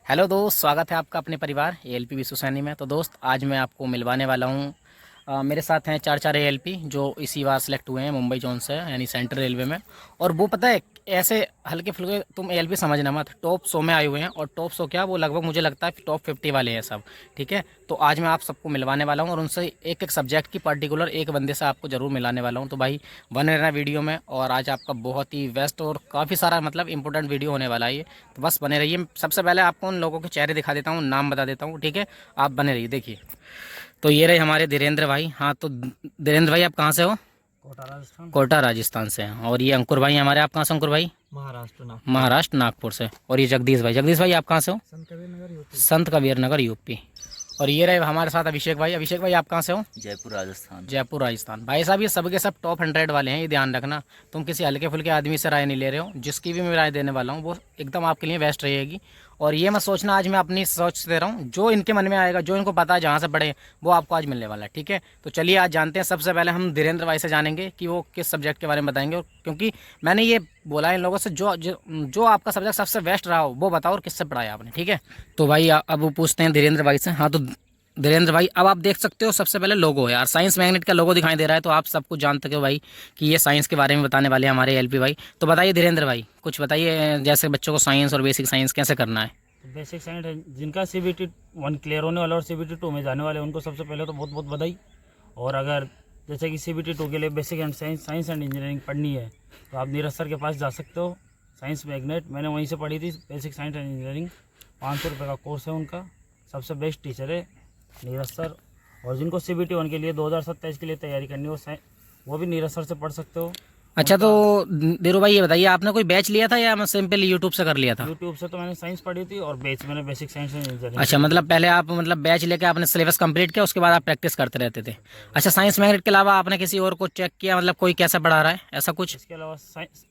Hello दोस्त, स्वागत है आपका अपने परिवार एएलपी विश्व सैनी में। तो दोस्त, आज मैं आपको मिलवाने वाला हूँ। मेरे साथ हैं चार एएलपी जो इसी बार सेलेक्ट हुए हैं मुंबई जोन से, यानी सेंट्रल रेलवे में। और वो पता है, ऐसे हल्के फुल्के तुम एएलपी समझना मत, टॉप 100 में आए हुए हैं। और टॉप 100 क्या, वो लगभग मुझे लगता है टॉप 50 वाले हैं सब। ठीक है, तो आज मैं आप सबको मिलवाने वाला हूँ और उनसे एक एक सब्जेक्ट की पर्टिकुलर एक बंदे से आपको ज़रूर मिलाने वाला हूँ। तो भाई बने रहना वीडियो में, और आज आपका बहुत ही बेस्ट और काफ़ी सारा मतलब इंपॉर्टेंट वीडियो होने वाला है ये। तो बस बने रहिए। सबसे पहले आपको उन लोगों के चेहरे दिखा देता हूँ, नाम बता देता हूँ। ठीक है, आप बने रहिए। देखिए, तो ये रहे हमारे धीरेन्द्र भाई। हाँ, तो धीरेन्द्र भाई आप कहाँ से हो? कोटा राजस्थान। कोटा राजस्थान से हैं। और ये अंकुर भाई हमारे, आप कहाँ से अंकुर भाई? महाराष्ट्र नागपुर। महाराष्ट्र नागपुर से। और ये जगदीश भाई आप कहाँ से हो? संत कबीर नगर यूपी। संत कबीर नगर यूपी। और ये रहे हमारे साथ अभिषेक भाई आप कहाँ से हो? जयपुर राजस्थान। जयपुर राजस्थान। भाई साहब, ये सबके सब टॉप 100 वाले हैं, ये ध्यान रखना। तुम किसी हल्के फुल्के आदमी से राय नहीं ले रहे हो। जिसकी भी मैं राय देने वाला हूँ वो एकदम आपके लिए बेस्ट रहेगी। और ये मत सोचना आज मैं अपनी सोच दे रहा हूँ, जो इनके मन में आएगा, जो इनको पता है जहाँ से पढ़े, वो आपको आज मिलने वाला है। ठीक है, तो चलिए आज जानते हैं। सबसे पहले हम धीरेन्द्र भाई से जानेंगे कि वो किस सब्जेक्ट के बारे में बताएंगे। और क्योंकि मैंने ये बोला इन लोगों से, जो आपका सब्जेक्ट सबसे बेस्ट रहा हो वो बताओ, और किससे पढ़ाया आपने। ठीक है, तो भाई अब वो पूछते हैं धीरेन्द्र भाई से। हाँ, तो धीरेन्द्र भाई अब आप देख सकते हो, सबसे पहले लोगो है यार, साइंस मैग्नेट का लोगो दिखाई दे रहा है। तो आप सब कुछ जानते हो भाई कि ये साइंस के बारे में बताने वाले हैं हमारे एलपी भाई। तो बताइए धीरेन्द्र भाई, कुछ बताइए, जैसे बच्चों को साइंस और बेसिक साइंस कैसे करना है। बेसिक साइंस है, जिनका CBT 1 क्लियर होने वाला और CBT 2 में जाने वाले, उनको सबसे पहले तो बहुत बहुत बधाई। और अगर जैसे कि CBT 2 के लिए basic and science and engineering पढ़नी है तो आप नीरज सर के पास जा सकते हो। साइंस मैग्नेट मैंने वहीं से पढ़ी थी, बेसिक साइंस एंड इंजीनियरिंग। 500 रुपये का कोर्स है उनका। सबसे बेस्ट टीचर है नीरज सर। और जिनको CBT 1 के लिए 2027 के लिए तैयारी करनी हो, वो भी नीरज सर से पढ़ सकते हो। अच्छा, तो धीरू भाई ये बताइए, आपने कोई बैच लिया था या सिंपल यूट्यूब से कर लिया था? यूट्यूब से तो मैंने साइंस पढ़ी थी और बेच मैंने बेसिक साइंस एंड इंजीनियरिंग। अच्छा, मतलब पहले आप मतलब बैच लेके आपने सिलेबस कंप्लीट किया, उसके बाद आप प्रैक्टिस करते रहते थे। अच्छा, साइंस मैग्नेट के अलावा आपने किसी और को चेक किया, मतलब कोई कैसा पढ़ा रहा है ऐसा कुछ? इसके अलावा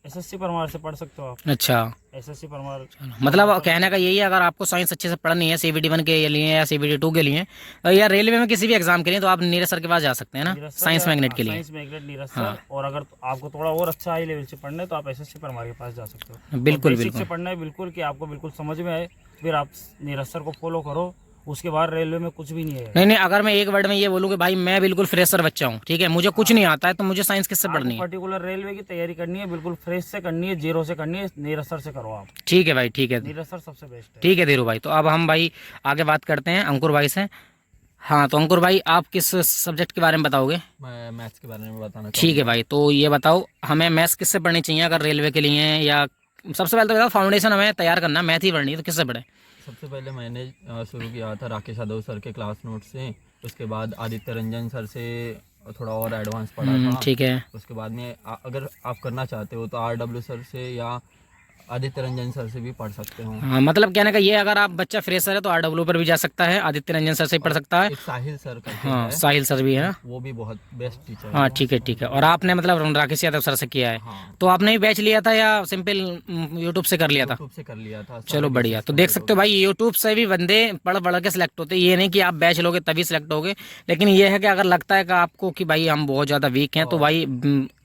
SSC परमार से पढ़ सकते हो आप। अच्छा, SSC परमार। मतलब कहने का यही है, अगर आपको साइंस अच्छे से पढ़नी है CBT 1 के लिए या CBT 2 के लिए, या रेलवे में किसी भी एग्जाम के लिए, तो आप नीरज सर के पास जा सकते हैं ना, साइंस मैग्नेट के लिए। Science magnet Neeraj sir. हाँ, और अगर आपको थोड़ा और अच्छा हाई लेवल से पढ़ना है तो आप SSC परमार के पास जा सकते हो। बिल्कुल बेसिक से बिल्कुल। पढ़ना है बिल्कुल, कि आपको बिल्कुल समझ में आए, फिर आप नीरज सर को फॉलो करो। उसके बाद रेलवे में कुछ भी नहीं है। नहीं, अगर मैं एक वर्ड में ये बोलूँ कि भाई मैं बिल्कुल फ्रेशर बच्चा हूँ, ठीक है, मुझे कुछ नहीं आता है, तो मुझे साइंस किससे पढ़नी है? पर्टिकुलर रेलवे की तैयारी करनी है, बिल्कुल फ्रेश से करनी है, जीरो से करनी है, नीरज सर से करो आप। ठीक है भाई, ठीक है। नीरज सर सबसे बेस्ट है। ठीक है धीरू भाई, तो अब हम भाई आगे बात करते हैं अंकुर भाई से। हाँ, तो अंकुर भाई आप किस सब्जेक्ट के बारे में बताओगे? मैं मैथ्स के बारे में बताना ठीक है चाहूँगा। भाई, तो ये बताओ हमें मैथ्स किससे पढ़नी चाहिए अगर रेलवे के लिए, या सबसे पहले तो बताओ फाउंडेशन हमें तैयार करना, मैथ ही पढ़नी है, तो किससे पढ़े? सबसे पहले मैंने शुरू किया था राकेश यादव सर के क्लास नोट से। उसके बाद आदित्य रंजन सर से थोड़ा और एडवांस पढ़ा था। ठीक है। उसके बाद में अगर आप करना चाहते हो तो RW सर से या आदित्य रंजन सर से भी पढ़ सकते हो। हाँ, मतलब कहने का ये, अगर आप बच्चा फ्रेशर है तो RW पर भी जा सकता है, आदित्य रंजन सर से ही पढ़ सकता है। एक साहिल सर करके हाँ, है, साहिल सर भी है ना? वो भी बहुत बेस्ट टीचर है। हाँ, ठीक है ठीक है। और आपने मतलब राकेश यादव सर से किया है? हाँ, तो आपने भी बैच लिया था या सिंपल यूट्यूब से कर लिया था? यूट्यूब से कर लिया था। चलो बढ़िया। तो देख सकते हो भाई, यूट्यूब से भी बंदे पढ़ के सिलेक्ट होते हैं। ये नहीं कि आप बैच लोगे तभी सिलेक्ट होगे, लेकिन ये है कि अगर लगता है कि आपको कि भाई हम बहुत ज़्यादा वीक हैं, तो भाई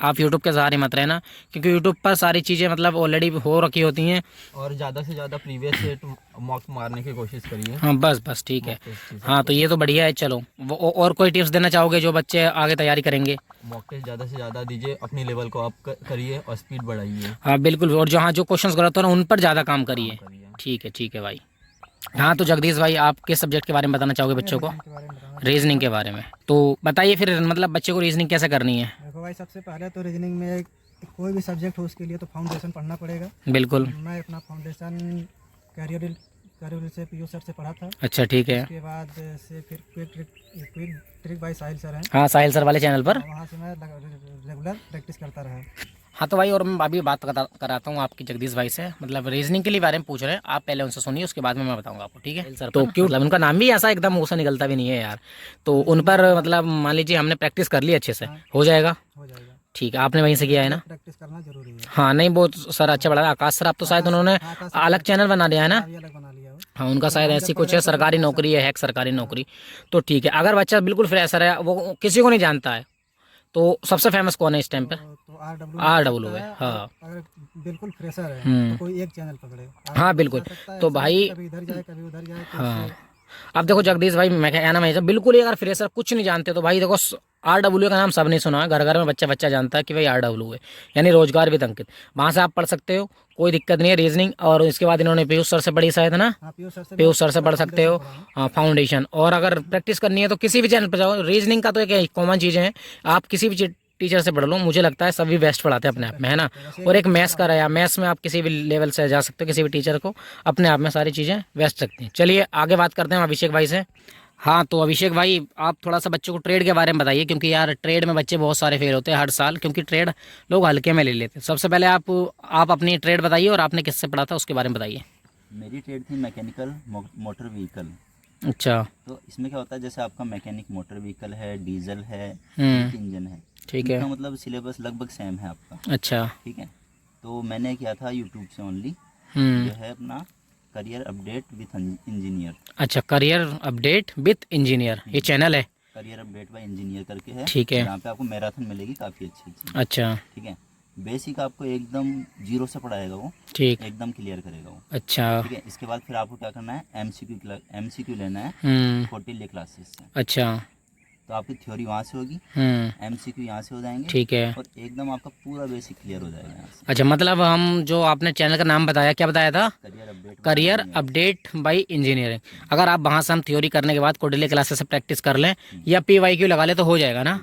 आप यूट्यूब के सहारे मत रहना, क्योंकि यूट्यूब पर सारी चीज़ें मतलब ऑलरेडी हो रखी होती हैं। और ज़्यादा से ज़्यादा प्रीवियस सेट मॉक मारने की कोशिश करिए। हाँ, बस ठीक है। मॉक टेस्ट की हाँ, तो ये तो बढ़िया है। चलो, और कोई टिप्स देना चाहोगे जो बच्चे आगे तैयारी करेंगे? मॉक टेस्ट ज़्यादा से ज़्यादा दीजिए, अपनी लेवल को आप करिए और स्पीड बढ़ाइए। हाँ बिल्कुल, और जहाँ जो क्वेश्चंस गलत हो ना उन पर ज़्यादा काम करिए। करिए। ठीक है भाई। हाँ, तो जगदीश भाई आप किस सब्जेक्ट के बारे में बताना चाहोगे बच्चों को? के बारे में बताना। रीजनिंग के बारे में। तो बताइए फिर, मतलब बच्चे को रीजनिंग कैसे करनी है? देखो भाई, सबसे पहले तो रीजनिंग में कोई भी सब्जेक्ट हो उसके लिए तो फाउंडेशन पढ़ना पड़ेगा। बिल्कुल। मैं अपना फाउंडेशन कैरियर से PU सर से पढ़ा था। अच्छा, ठीक है। उसके बाद से फिर क्विक ट्रिक बाय साहिल सर हैं, हाँ, साहिल सर वाले चैनल पर। वहाँ से मैं रेगुलर प्रैक्टिस करता रहा। हाँ, तो भाई और मैं अभी बात कराता हूँ आपकी जगदीश भाई से, मतलब रीजनिंग के लिए बारे में पूछ रहे हैं। आप पहले उनसे सुनिए, उसके बाद में मैं बताऊँगा आपको, ठीक है सर? तो क्यों, मतलब उनका नाम भी ऐसा एकदम मुँह से निकलता भी नहीं है यार। तो उन पर मतलब मान लीजिए हमने प्रैक्टिस कर ली अच्छे से, हो जाएगा? हो जाएगा। ठीक है, आपने वहीं से किया है ना? प्रैक्टिस करना जरूरी है। हाँ, नहीं वो सर अच्छा पढ़ा है, आकाश सर। आप तो शायद उन्होंने हाँ, अलग चैनल बना दिया है ना? अभी अलग बना लिया हो। हाँ, उनका शायद ऐसी कुछ है, सरकारी नौकरी है, हैक सरकारी नौकरी। तो ठीक है, अगर बच्चा बिल्कुल फ्रेशर है, वो किसी को नहीं जानता है, तो सबसे फेमस कौन है इस टाइम पर? तो RW है, हाँ। अगर बिल्कुल फ्रेशर है हम्म। तो कोई एक चैनल पकड़े। हाँ बिल्कुल। जा सकता है, तो ऐसे भाई कभी इधर जाए कभी उधर जाए तो हाँ, उससे अब देखो जगदीश भाई, मैं क्या नाम है, जब बिल्कुल ही अगर फ्रेशर कुछ नहीं जानते तो भाई देखो RW का नाम सब नहीं सुना है, घर घर में बच्चा बच्चा जानता है कि भाई RW है, यानी रोजगार विद अंकित। वहाँ से आप पढ़ सकते हो, कोई दिक्कत नहीं है, रीजनिंग। और इसके बाद इन्होंने पीयूष सर से पढ़ी शायद है ना, हाँ पीयूष सर से पूरा पढ़ सकते हो, फाउंडेशन पढ़ा हूँ। हाँ फाउंडेशन। और अगर प्रैक्टिस करनी है तो किसी भी चैनल पर जाओ, रीजनिंग का तो एक कॉमन चीज़ें हैं, आप किसी भी टीचर से पढ़ लो, मुझे लगता है सभी बेस्ट पढ़ाते हैं अपने आप में, है ना। और एक मैथ्स का रहा, मैथ्स में आप किसी भी लेवल से जा सकते हो, किसी भी टीचर को अपने आप में सारी चीज़ें बेस्ट सकती हैं। चलिए आगे बात करते हैं अभिषेक भाई से। हाँ तो अभिषेक भाई, आप थोड़ा सा बच्चों को ट्रेड के बारे में बताइए, क्योंकि यार ट्रेड में बच्चे बहुत सारे फेल होते हैं हर साल, क्योंकि ट्रेड लोग हल्के में ले लेते हैं। सबसे पहले आप अपनी ट्रेड बताइए और आपने किससे पढ़ा था उसके बारे में बताइए। मेरी ट्रेड थी मैकेनिकल मोटर व्हीकल। अच्छा। तो इसमें क्या होता है, जैसे आपका मैकेनिक मोटर व्हीकल है, डीजल है, इंजन है, ठीक है। इनका मतलब सिलेबस लगभग सेम है आपका। अच्छा। ठीक है। तो मैंने किया था यूट्यूब से ओनली, जो है अपना करियर अपडेट विथ इंजीनियर। अच्छा, करियर अपडेट विथ इंजीनियर, ये चैनल है। करियर अपडेट बाय इंजीनियर करके है। ठीक है। यहाँ पे आपको मैराथन मिलेगी काफ़ी अच्छी अच्छी। अच्छा। ठीक है। बेसिक आपको एकदम जीरो से पढ़ाएगा वो, ठीक। एकदम क्लियर करेगा वो। अच्छा। ठीक है। इसके बाद फिर आपको क्या करना है, एमसीक्यू लेना है 40 क्लासेस से। अच्छा। तो आपकी थ्योरी वहाँ से होगी, एमसीक्यू यहाँ से हो जाएंगे। ठीक है। और एकदम आपका पूरा बेसिक क्लियर हो जाएगा यहाँ से। अच्छा, मतलब हम जो आपने चैनल का नाम बताया, क्या बताया था? Career update bye engineering. अगर आप वहाँ से हम थ्योरी करने के बाद कोडिले क्लासेस से प्रैक्टिस कर लें या PYQ लगा ले तो हो जाएगा ना।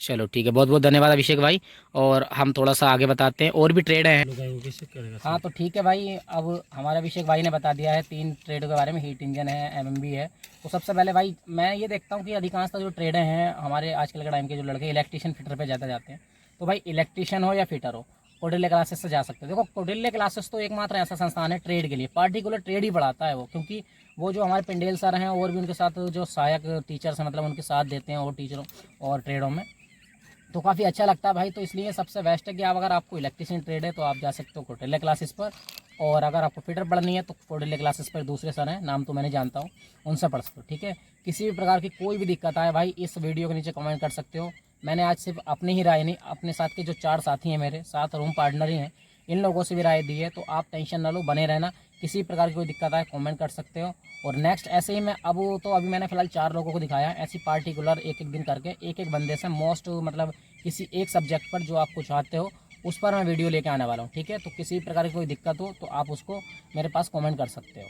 चलो ठीक है, बहुत बहुत धन्यवाद अभिषेक भाई। और हम थोड़ा सा आगे बताते हैं, और भी ट्रेड हैं। हाँ तो ठीक है भाई, अब हमारे अभिषेक भाई ने बता दिया है 3 ट्रेड के बारे में, हीट इंजन है, MMB है। तो सबसे पहले भाई मैं ये देखता हूँ कि अधिकांशतः जो ट्रेडर हैं हमारे आजकल के टाइम के जो लड़के इलेक्ट्रीशियन फिटर पे ज़्यादा जाते हैं। तो भाई इलेक्ट्रीशियन हो या फिटर हो, कोडिले क्लासेस से जा सकते हो। देखो कोडिले क्लासेस तो एकमात्र ऐसा संस्थान है ट्रेड के लिए, पार्टिकुलर ट्रेड ही पढ़ाता है वो, क्योंकि वो जो हमारे पिंडेल सर हैं और भी उनके साथ जो सहायक टीचर्स हैं, मतलब उनके साथ देते हैं और टीचरों और ट्रेडों में, तो काफ़ी अच्छा लगता है भाई। तो इसलिए सबसे बेस्ट है कि आप, अगर आपको इलेक्ट्रीशियन ट्रेड है तो आप जा सकते हो कोडिले क्लासेस पर, और अगर आपको फिटर पढ़नी है तो कोडिले क्लासेस पर दूसरे सर हैं, नाम तो मैंने जानता हूँ, उनसे पढ़ सकते हो। ठीक है। किसी भी प्रकार की कोई भी दिक्कत आए भाई, इस वीडियो के नीचे कमेंट कर सकते हो। मैंने आज सिर्फ अपनी ही राय नहीं, अपने साथ के जो 4 साथी हैं, मेरे साथ रूम पार्टनर ही हैं, इन लोगों से भी राय दी है। तो आप टेंशन ना लो, बने रहना। किसी प्रकार की कोई दिक्कत आए कमेंट कर सकते हो। और नेक्स्ट ऐसे ही मैं अभी मैंने फिलहाल 4 लोगों को दिखाया, ऐसी पार्टिकुलर एक दिन करके एक बंदे से मोस्ट, मतलब किसी एक सब्जेक्ट पर जो आपको चाहते हो उस पर मैं वीडियो लेके आने वाला हूँ। ठीक है। तो किसी प्रकार की कोई दिक्कत हो तो आप उसको मेरे पास कमेंट कर सकते हो।